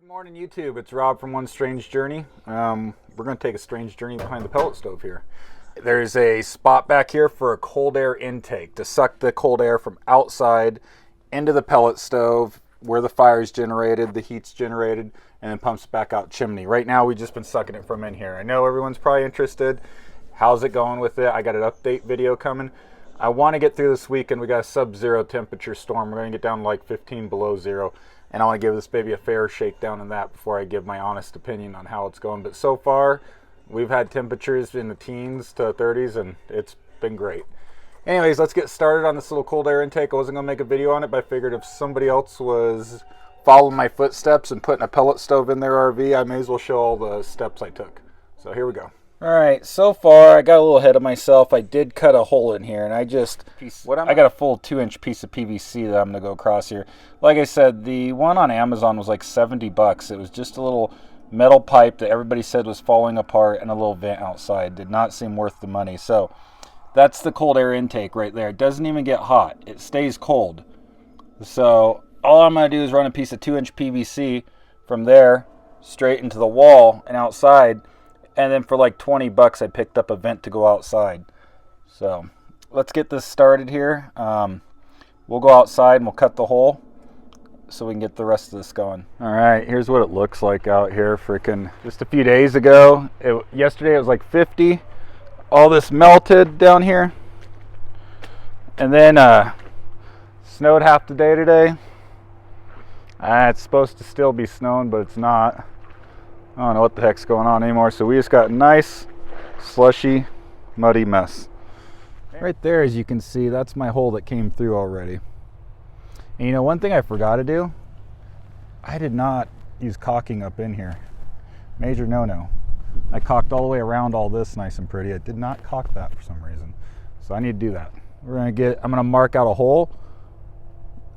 Good morning, YouTube. It's Rob from One Strange Journey. We're going to take a strange journey behind the pellet stove here. There's a spot back here for a cold air intake to suck the cold air from outside into the pellet stove where the fire is generated, the heat's generated, and then pumps back out chimney. Right now, we've just been sucking it from in here. I know everyone's probably interested. How's it going with it? I got an update video coming. I want to get through this weekend. We got a sub-zero temperature storm. We're going to get down to like 15 below zero. And I want to give this baby a fair shakedown in that before I give my honest opinion on how it's going. But so far, we've had temperatures in the teens to 30s, and it's been great. Anyways, let's get started on this little cold air intake. I wasn't going to make a video on it, but I figured if somebody else was following my footsteps and putting a pellet stove in their RV, I may as well show all the steps I took. So here we go. All right, so far I got a little ahead of myself. I did cut a hole in here, and I got a full 2-inch piece of PVC that I'm gonna go across here. Like I said, the one on Amazon was like 70 bucks. It was just a little metal pipe that everybody said was falling apart and a little vent outside. Did not seem worth the money. So that's the cold air intake right there. It doesn't even get hot. It stays cold. So all I'm gonna do is run a piece of 2-inch PVC from there straight into the wall and outside. And then for like 20 bucks, I picked up a vent to go outside. So let's get this started here. We'll go outside and we'll cut the hole so we can get the rest of this going. All right, here's what it looks like out here. Freaking just a few days ago. Yesterday it was like 50. All this melted down here. And then snowed half the day today. It's supposed to still be snowing, but it's not. I don't know what the heck's going on anymore. So we just got a nice, slushy, muddy mess. Right there, as you can see, that's my hole that came through already. And you know, one thing I forgot to do, I did not use caulking up in here. Major no-no. I caulked all the way around all this nice and pretty. I did not caulk that for some reason. So I need to do that. I'm gonna mark out a hole.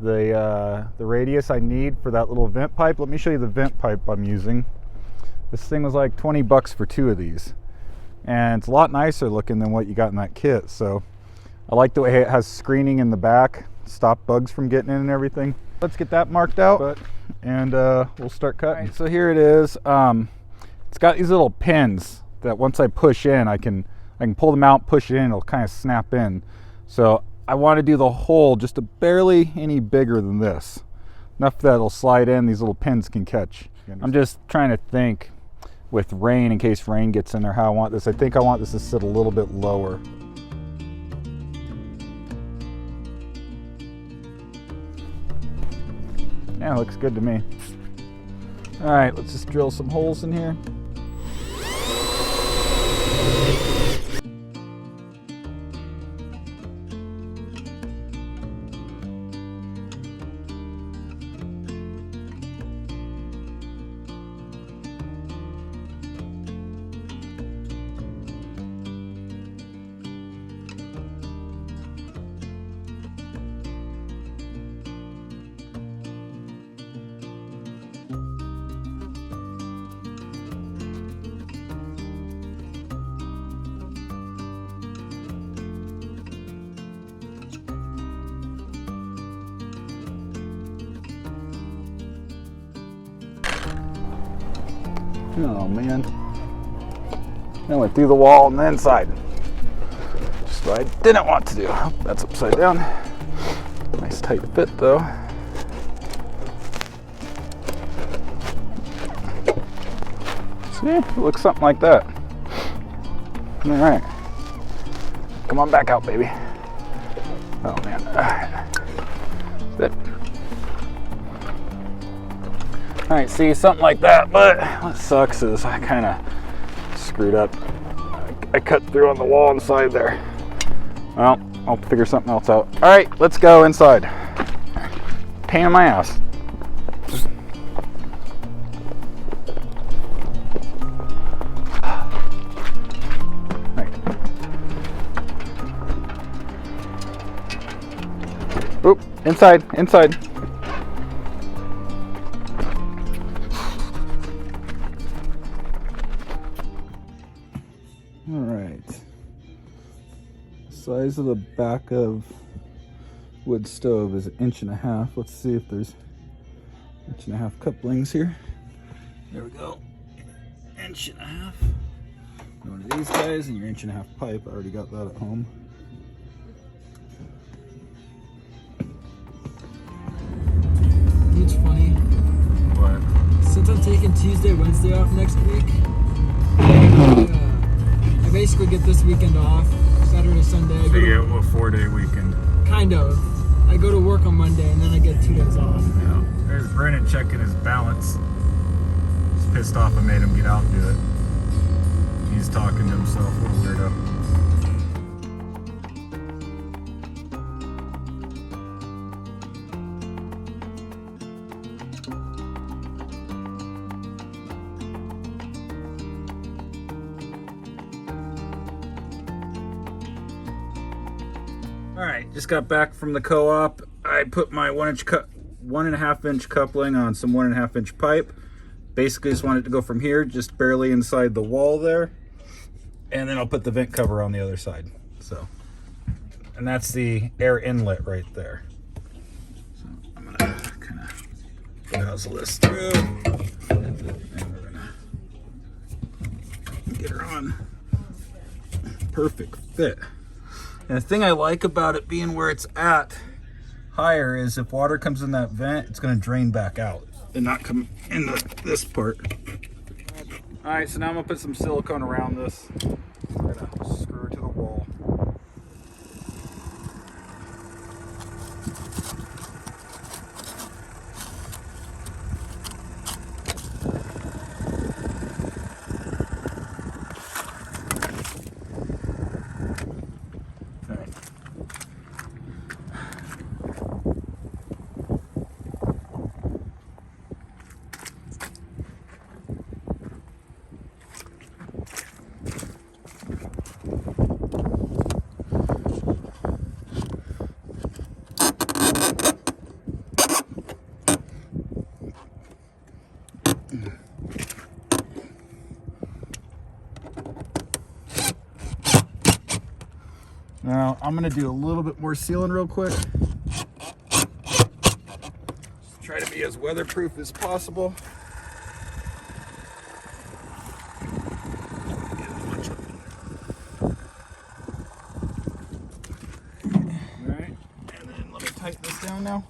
The radius I need for that little vent pipe. Let me show you the vent pipe I'm using. This thing was like 20 bucks for 2 of these. And it's a lot nicer looking than what you got in that kit. So I like the way it has screening in the back, stop bugs from getting in and everything. Let's get that marked out and we'll start cutting. Right, so here it is. It's got these little pins that once I push in, I can pull them out, push it in, it'll kind of snap in. So I want to do the hole just barely any bigger than this. Enough that it'll slide in, these little pins can catch. I'm just trying to think with rain, in case rain gets in there, how I want this. I think I want this to sit a little bit lower. Yeah, looks good to me. All right, let's just drill some holes in here. Oh man, I went through the wall and the inside. Just what I didn't want to do. Oh, that's upside down. Nice tight fit though. See, it looks something like that. All right, come on back out, baby. Oh man, all right. That's it. All right, see, something like that, but what sucks is I kind of screwed up. I cut through on the wall inside there. Well, I'll figure something else out. All right, let's go inside. Pain in my ass. Right. Oop, inside. All right, size of the back of wood stove is 1.5 inches. Let's see if there's 1.5 inch couplings here. There we go. 1.5 inches. One of these guys and your 1.5 inch pipe. I already got that at home. It's funny. What? Since I'm taking Tuesday, Wednesday off next week, I basically get this weekend off. Saturday, Sunday. So you get a 4-day weekend. Kind of. I go to work on Monday and then I get 2 days off. Yeah. There's Brennan checking his balance. He's pissed off I made him get out and do it. He's talking to himself, what a weirdo. Alright, just got back from the co-op. I put my 1.5 inch coupling on some 1.5 inch pipe. Basically just want it to go from here, just barely inside the wall there. And then I'll put the vent cover on the other side. So, and that's the air inlet right there. So I'm gonna kind of nozzle this through. And we're gonna get her on. Perfect fit. And the thing I like about it being where it's at higher is if water comes in that vent, it's gonna drain back out and not come into this part. All right, so now I'm gonna put some silicone around this. We're gonna screw it to the wall. Now I'm gonna do a little bit more sealing real quick. Just try to be as weatherproof as possible. Alright, and then let me tighten this down now.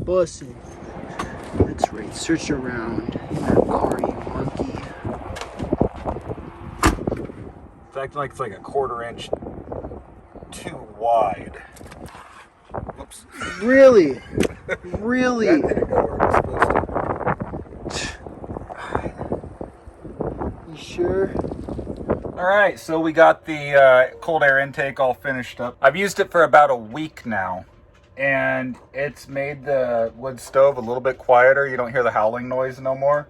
Bussin'. That's right, search around in that car, you monkey. It's acting like it's like a 1/4 inch too wide. Whoops. Really? Really? That didn't go where it was supposed to. You sure? Alright, so we got the cold air intake all finished up. I've used it for about a week now. And it's made the wood stove a little bit quieter. You don't hear the howling noise no more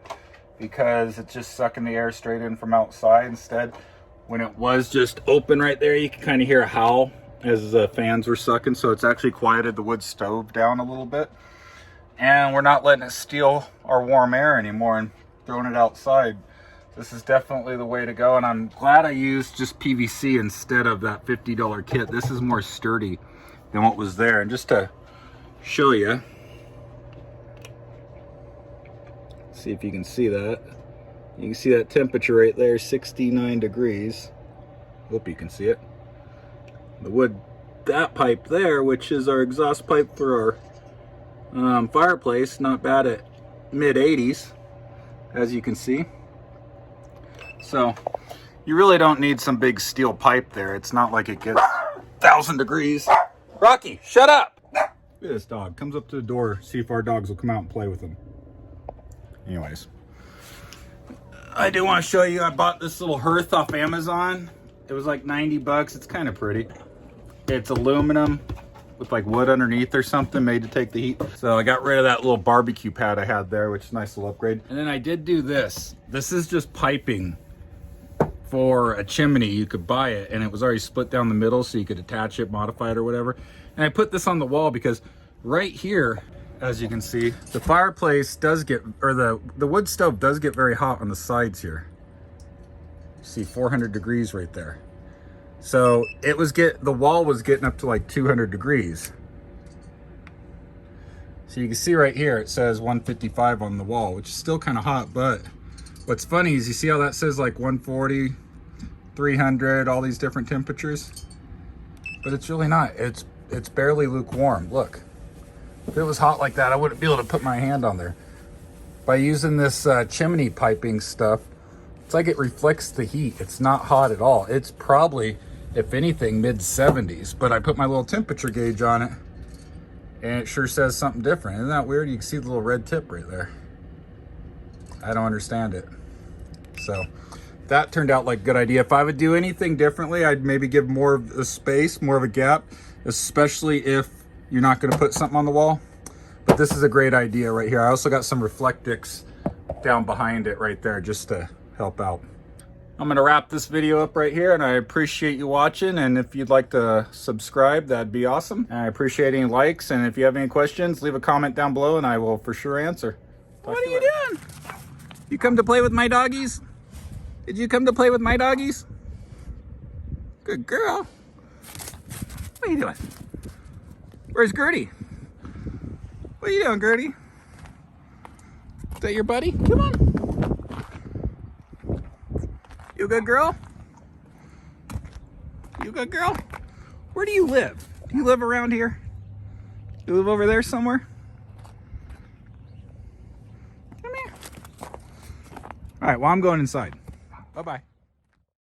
because it's just sucking the air straight in from outside. Instead, when it was just open right there, you can kind of hear a howl as the fans were sucking. So it's actually quieted the wood stove down a little bit. And we're not letting it steal our warm air anymore and throwing it outside. This is definitely the way to go. And I'm glad I used just PVC instead of that $50 kit. This is more sturdy than what was there. And just to show you, see if you can see that. You can see that temperature right there, 69 degrees. Hope you can see it. The wood, that pipe there, which is our exhaust pipe for our fireplace, not bad at mid 80s, as you can see. So you really don't need some big steel pipe there. It's not like it gets 1,000 degrees. Rocky, shut up! Look at this dog. Comes up to the door, see if our dogs will come out and play with him. Anyways. I do want to show you, I bought this little hearth off Amazon. It was like 90 bucks. It's kind of pretty. It's aluminum with like wood underneath or something made to take the heat. So I got rid of that little barbecue pad I had there, which is a nice little upgrade. And then I did do this. This is just piping for a chimney. You could buy it and it was already split down the middle so you could attach it, modify it or whatever. And I put this on the wall because right here, as you can see, the fireplace does get, or the wood stove does get very hot on the sides here. See 400 degrees right there. So the wall was getting up to like 200 degrees. So you can see right here, it says 155 on the wall, which is still kind of hot, but what's funny is you see how that says like 140, 300, all these different temperatures? But it's really not. It's barely lukewarm. Look, if it was hot like that, I wouldn't be able to put my hand on there. By using this chimney piping stuff, it's like it reflects the heat. It's not hot at all. It's probably, if anything, mid 70s, but I put my little temperature gauge on it and it sure says something different. Isn't that weird? You can see the little red tip right there. I don't understand it. So that turned out like a good idea. If I would do anything differently, I'd maybe give more of a space, more of a gap, especially if you're not going to put something on the wall. But this is a great idea right here. I also got some Reflectix down behind it right there just to help out. I'm going to wrap this video up right here, and I appreciate you watching. And if you'd like to subscribe, that'd be awesome. And I appreciate any likes, and if you have any questions, leave a comment down below and I will for sure answer. What are you doing? You come to play with my doggies? Did you come to play with my doggies? Good girl. What are you doing? Where's Gertie? What are you doing, Gertie? Is that your buddy? Come on. You a good girl? You a good girl? Where do you live? Do you live around here? You live over there somewhere? Come here. All right, well, I'm going inside. Bye-bye.